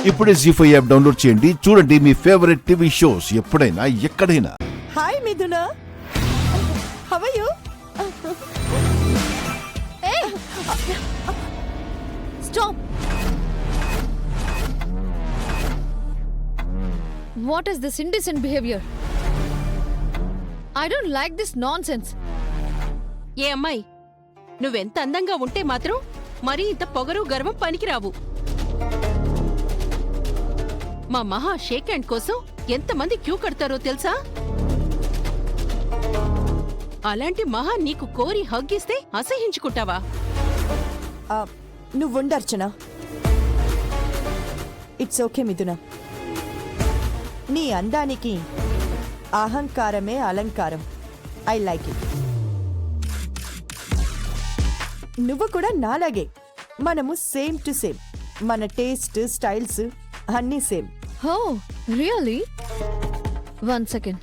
ఇప్పుడే జీ5 app download చేయండి. చూడండి మీ ఫేవరెట్ టీవీ షోస్ ఎప్పుడైనా ఎక్కడైనా. Hi Mithuna, how are you? Stop! What is this indecent behavior? I don't like this nonsense. ఏ అమ్మాయి, నువ్వెంత అందంగా ఉంటే మాత్రం మరీ ఇంత పొగరు గర్వం పనికిరావు. మా మహా షేక్ హ్యాండ్ కోసం ఎంతమంది క్యూ కడతారో తెలుసా? అలాంటి మహా నీకు కోరి హగ్గిస్తే అసహించుకుంటావా? నువ్వుండర్చన. ఇట్స్ ఓకే మిథున, నీ అందానికి అహంకారమే అలంకారం. I like it. నువ్వు కూడా నాలాగే. మనము సేమ్ టు సేమ్. మన టేస్ట్, స్టైల్స్ అన్నీ same. Oh, really? One second.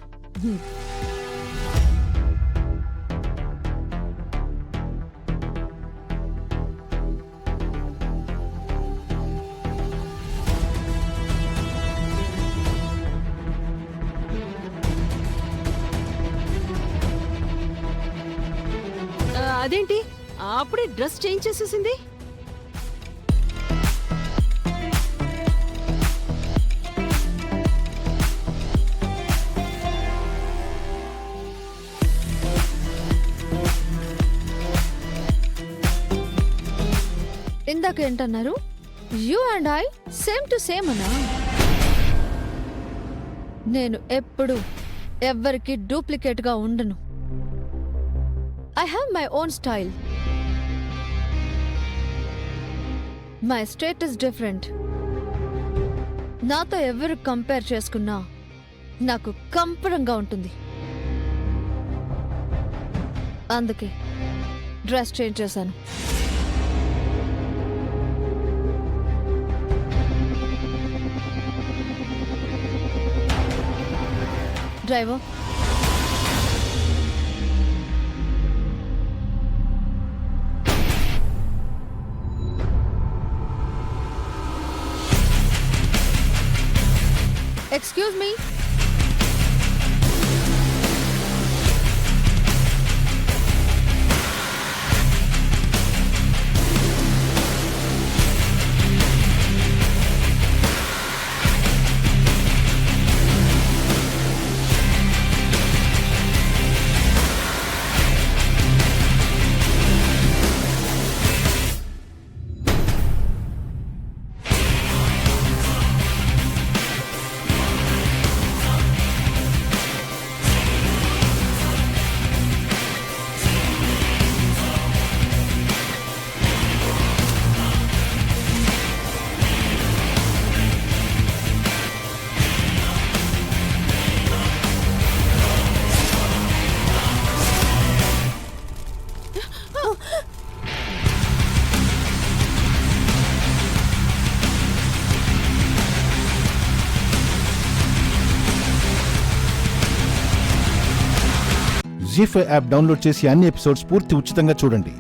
అదేంటి అప్పుడే డ్రెస్ చేంజ్ చేసేసింది? ఇందాక ఏంటన్నారు? You and I same to same అన్నా? నేను ఎప్పుడు ఎవ్వరికి డూప్లికేట్ గా ఉండను. I have my own style. My state is different. నాతో ఎవరు కంపేర్ చేసుకున్నా నాకు కంపరంగా ఉంటుంది. అందుకే డ్రెస్ చేంజ్ చేశాను. Driver, excuse me. జీ5 యాప్ డౌన్లోడ్ చేసి అన్ని ఎపిసోడ్స్ పూర్తి ఉచితంగా చూడండి.